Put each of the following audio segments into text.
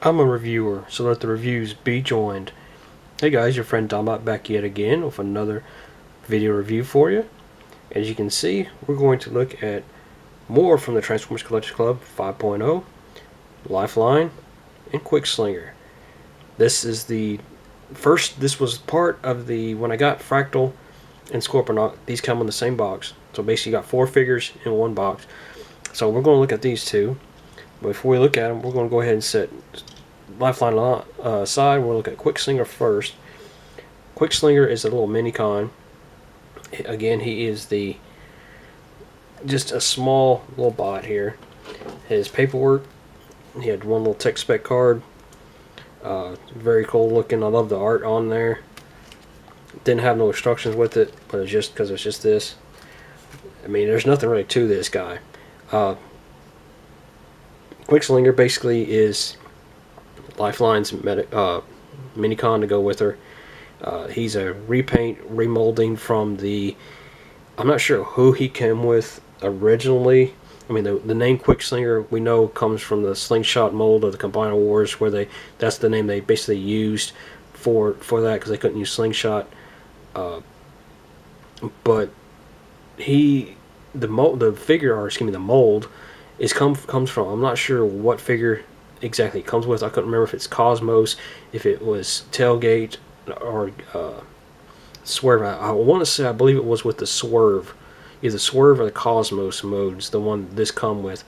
I'm a reviewer, so let the reviews be joined. Hey guys, your friend Dombot back yet again with another video review for you. As you can see, we're going to look at more from the Transformers Collectors Club 5.0, Lifeline, and Quickslinger. This is the first, this was part of the, when I got Fractal and Scorponok, these come in the same box. So basically you got 4 figures in one box. So we're going to look at these two. But before we look at them, we're going to go ahead and set Lifeline aside. We'll look at Quickslinger first. Quickslinger is a little mini-con. Again, he is just a small little bot here. His paperwork, he had one little tech spec card. Very cool looking. I love the art on there. Didn't have no instructions with it, but it's just because it's just this. I mean, there's nothing really to this guy. Quickslinger basically is Lifeline's mini-con to go with her. He's a repaint, remolding from the... I'm not sure who he came with originally. I mean, the name Quickslinger we know comes from the Slingshot mold of the Combiner Wars, where that's the name they basically used for that because they couldn't use Slingshot. But the figure, or excuse me, the mold comes from, I'm not sure what figure exactly it comes with. I couldn't remember if it's Cosmos, if it was Tailgate, or Swerve. I want to say, I believe it was with the Swerve, either Swerve or the Cosmos modes, the one this come with.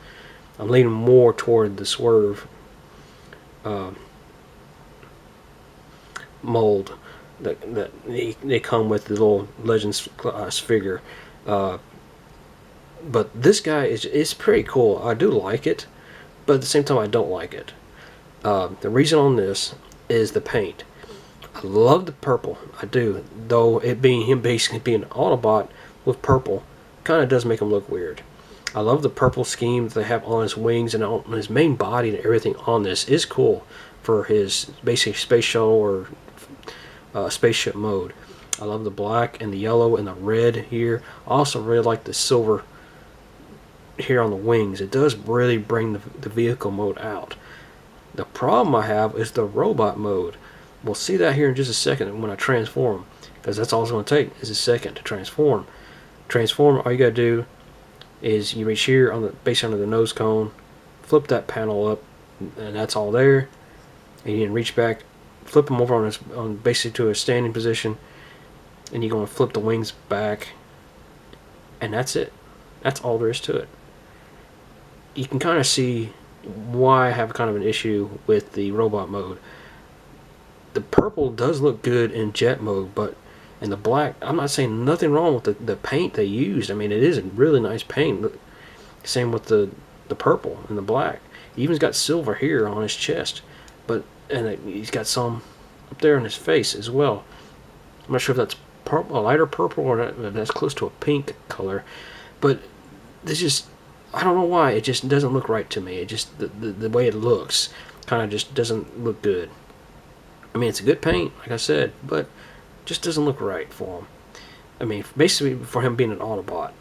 I'm leaning more toward the Swerve mold that they come with, the little Legends class figure. But this guy is pretty cool. I do like it, but at the same time I don't like it. The reason on this is the paint. I love the purple, I do, though it being him basically being an Autobot with purple kind of does make him look weird. I love the purple scheme that they have on his wings and on his main body, and everything on this is cool for his basic space shuttle or spaceship mode. I love the black and the yellow and the red here. I also really like the silver here on the wings. It does really bring the vehicle mode out. The problem I have is the robot mode. We'll see that here in just a second when I transform, because that's all it's going to take is a second to transform. All you got to do is you reach here on the base under the nose cone, flip that panel up, and that's all there. And you can reach back, flip them over on basically to a standing position, and you're going to flip the wings back, and that's it. That's all there is to it. You can kind of see why I have kind of an issue with the robot mode. The purple does look good in jet mode, but in the black, I'm not saying nothing wrong with the paint they used. I mean, it is a really nice paint. Same with the purple and the black. He even's got silver here on his chest, and he's got some up there in his face as well. I'm not sure if that's purple, a lighter purple, or that's close to a pink color, but this just, I don't know why, it just doesn't look right to me. It just, the way it looks kind of just doesn't look good. I mean, it's a good paint, like I said, but just doesn't look right for him. I mean, basically for him being an Autobot.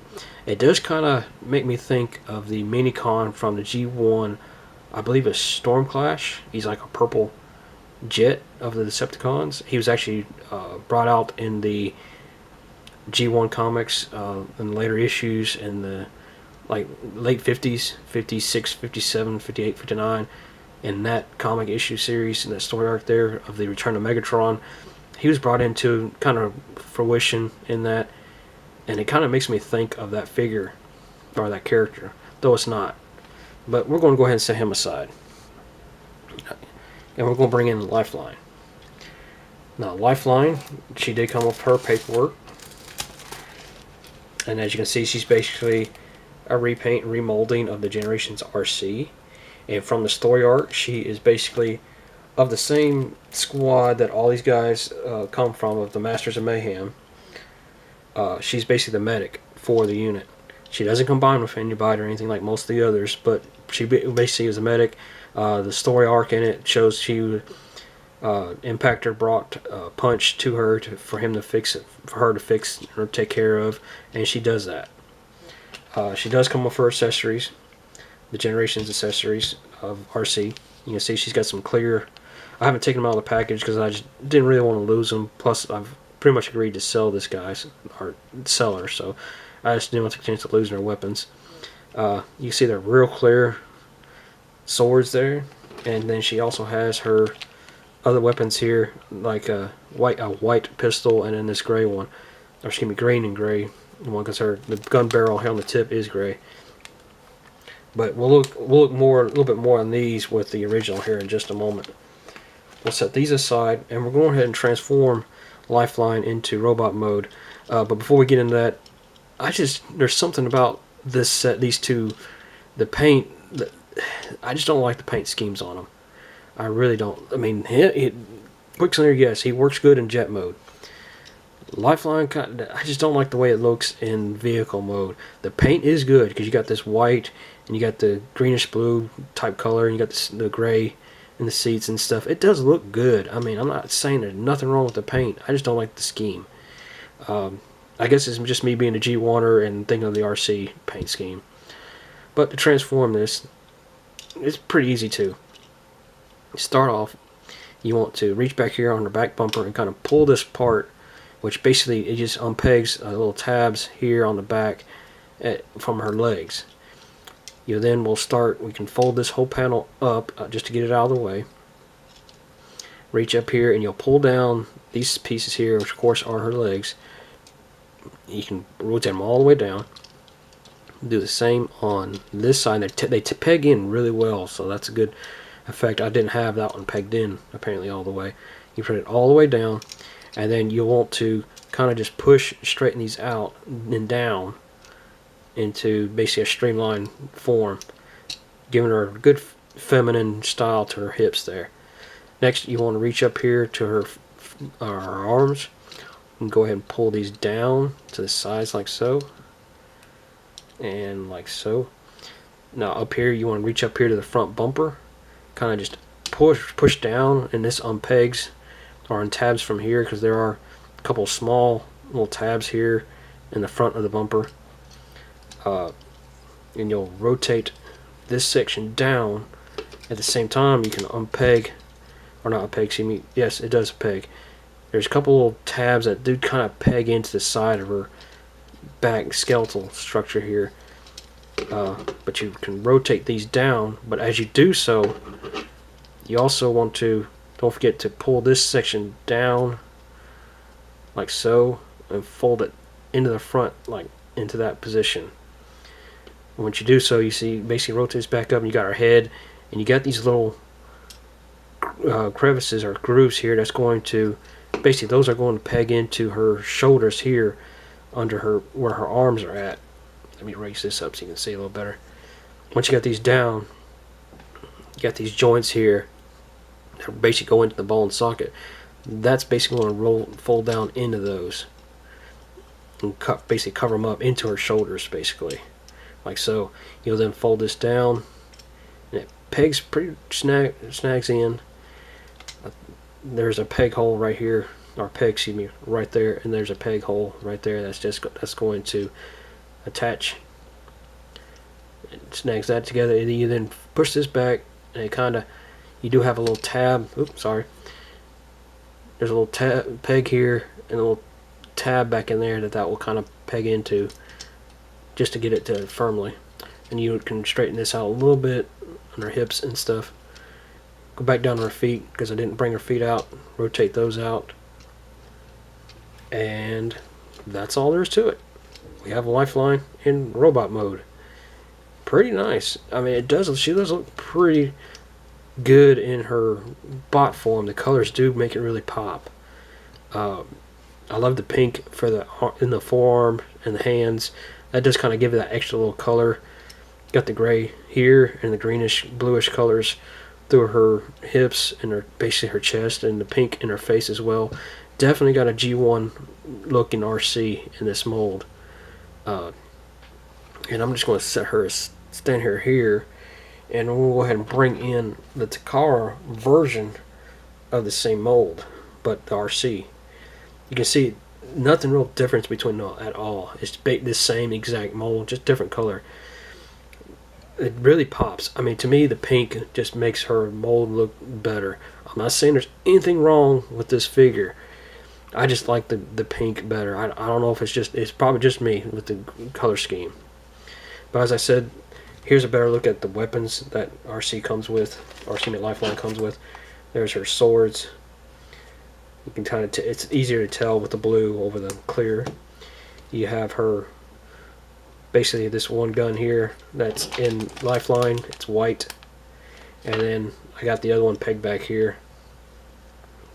It does kind of make me think of the mini-con from the G1, I believe it's Storm Clash. He's like a purple jet of the Decepticons. He was actually brought out in the G1 comics in later issues in the like late 50s, 56, 57, 58, 59. In that comic issue series, in that story arc there of the Return of Megatron, he was brought into kind of fruition in that, and it kind of makes me think of that figure or that character, though it's not. But we're going to go ahead and set him aside, and we're going to bring in Lifeline. Now, Lifeline, she did come with her paperwork, and as you can see, she's basically a repaint and remolding of the Generations RC. And from the story arc, she is basically of the same squad that all these guys come from, of the Masters of Mayhem. She's basically the medic for the unit. She doesn't combine with anybody or anything like most of the others, but she basically is a medic. The story arc in it shows Impactor brought Punch to her for him to fix it, for her to fix or take care of, and she does that. She does come with her accessories, the Generations accessories of RC. You can see she's got some clear. I haven't taken them out of the package because I just didn't really want to lose them. Plus, I've pretty much agreed to sell this guy's or seller, so I just didn't want to take a chance of losing her weapons. You see they're real clear swords there, and then she also has her other weapons here, like a white pistol, and then this gray one, or excuse me, green and gray one, because the gun barrel here on the tip is gray. But we'll look a little bit more on these with the original here in just a moment. We'll set these aside, and we're going ahead and transform Lifeline into robot mode. But before we get into that, there's something about this set, these two, the paint. I just don't like the paint schemes on them. I really don't. I mean, Quickslinger, yes, he works good in jet mode. Lifeline, I just don't like the way it looks in vehicle mode. The paint is good because you got this white and you got the greenish blue type color and you got the gray in the seats and stuff. It does look good. I mean, I'm not saying there's nothing wrong with the paint. I just don't like the scheme. I guess it's just me being a G1er and thinking of the RC paint scheme. But to transform this, it's pretty easy too. Start off, you want to reach back here on the back bumper and kind of pull this part, which basically it just unpegs little tabs here on the back from her legs. We can fold this whole panel up just to get it out of the way. Reach up here and you'll pull down these pieces here, which of course are her legs. You can rotate them all the way down. Do the same on this side. They peg in really well, so that's a good effect. I didn't have that one pegged in apparently all the way. You put it all the way down, and then you want to kind of just straighten these out and down into basically a streamlined form, giving her a good feminine style to her hips there. Next, you want to reach up here to her arms and go ahead and pull these down to the sides like so and like so. Now up here, you want to reach up here to the front bumper, kind of just push down, and this unpegs or untabs from here because there are a couple small little tabs here in the front of the bumper. And you'll rotate this section down. At the same time, you can unpeg, or not unpeg, excuse me, yes, it does peg. There's a couple little tabs that do kind of peg into the side of her back skeletal structure here. But you can rotate these down, but as you do so, you also want to, don't forget to pull this section down like so and fold it into the front, like into that position. And once you do so, you see basically rotates back up and you got her head, and you got these little crevices or grooves here that's going to, basically those are going to peg into her shoulders here under her, where her arms are at. Let me raise this up so you can see a little better. Once you got these down, you got these joints here that basically go into the ball and socket. That's basically going to fold down into those and basically cover them up into her shoulders, basically, like so. You'll then fold this down, and it pegs snags in. There's a peg hole right here, or peg, excuse me, right there, and there's a peg hole right there. That's going to attach. It snags that together, and you then push this back, and it kind of, you do have a little tab. Oops, sorry. There's a little peg here and a little tab back in there that will kind of peg into, just to get it to firmly. And you can straighten this out a little bit on her hips and stuff. Go back down to her feet because I didn't bring her feet out. Rotate those out, and that's all there is to it. We have a Lifeline in robot mode. Pretty nice. I mean, she does look pretty good in her bot form. The colors do make it really pop. I love the pink in the forearm and the hands. That does kind of give it that extra little color. Got the gray here and the greenish bluish colors through her hips and basically her chest, and the pink in her face as well. Definitely got a G1 look in RC in this mold. And I'm just going to stand here, and we'll go ahead and bring in the Takara version of the same mold, but the RC. You can see nothing real difference between them at all. It's the same exact mold, just different color. it really pops. I mean, to me, the pink just makes her mold look better. I'm not saying there's anything wrong with this figure. I just like the pink better. I don't know if it's probably just me with the color scheme. But as I said, here's a better look at the weapons that RC comes with. RC Lifeline comes with. There's her swords. You can kind of it's easier to tell with the blue over the clear. You have her, basically this one gun here that's in Lifeline. It's white, and then I got the other one pegged back here.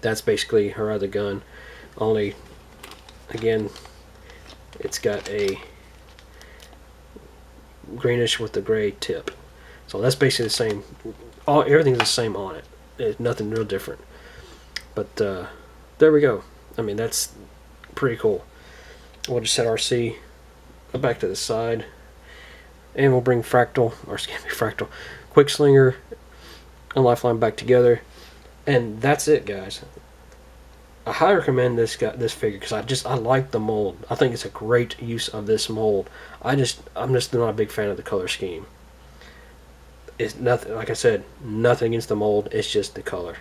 That's basically her other gun. Only, again, it's got a greenish with the gray tip. So that's basically the same. Everything's the same on it. There's nothing real different. But there we go. I mean, that's pretty cool. We'll just set RC back to the side, and we'll bring Quickslinger and Lifeline back together, and that's it, guys. I highly recommend this figure because I like the mold. I think it's a great use of this mold. I'm just not a big fan of the color scheme. It's nothing, like I said, nothing against the mold. It's just the color.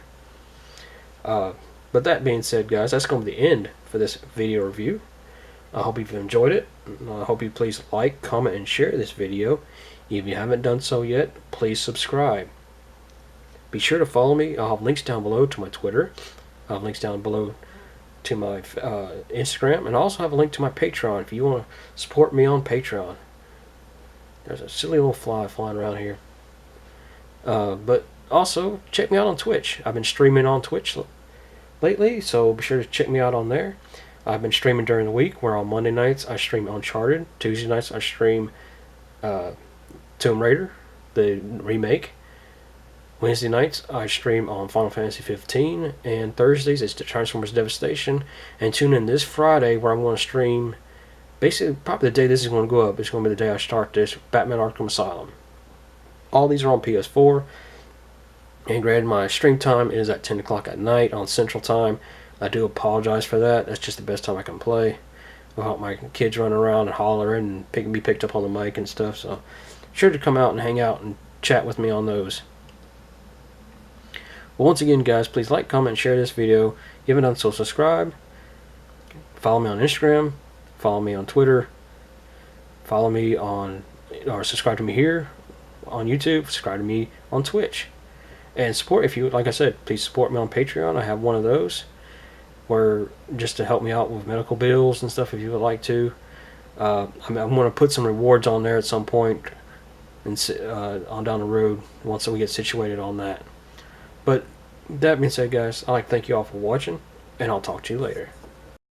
But that being said, guys, that's going to be the end for this video review. I hope you've enjoyed it. I hope you please like, comment, and share this video. If you haven't done so yet, please subscribe. Be sure to follow me. I'll have links down below to my Twitter. I'll have links down below to my Instagram, and I also have a link to my Patreon if you want to support me on Patreon. There's a silly little fly flying around here. But also, check me out on Twitch. I've been streaming on Twitch lately, so be sure to check me out on there. I've been streaming during the week, where on Monday nights I stream Uncharted. Tuesday nights I stream Tomb Raider, the remake. Wednesday nights I stream on Final Fantasy 15, and Thursdays it's the Transformers Devastation. And tune in this Friday where I'm going to stream, basically probably the day this is going to go up. It's going to be the day I start this, Batman Arkham Asylum. All these are on PS4, and granted my stream time is at 10 o'clock at night on Central Time. I do apologize for that. That's just the best time I can play without my kids running around and hollering and be picked up on the mic and stuff. So sure to come out and hang out and chat with me on those. Well, once again, guys, please like, comment, and share this video. If you haven't done so, subscribe. Follow me on Instagram. Follow me on Twitter. Follow me on, or subscribe to me here on YouTube. Subscribe to me on Twitch. And support, if you, like I said, please support me on Patreon. I have one of those where just to help me out with medical bills and stuff if you would like to. I'm going to put some rewards on there at some point and on down the road once we get situated on that. But that being said, guys, I'd like to thank you all for watching, and I'll talk to you later.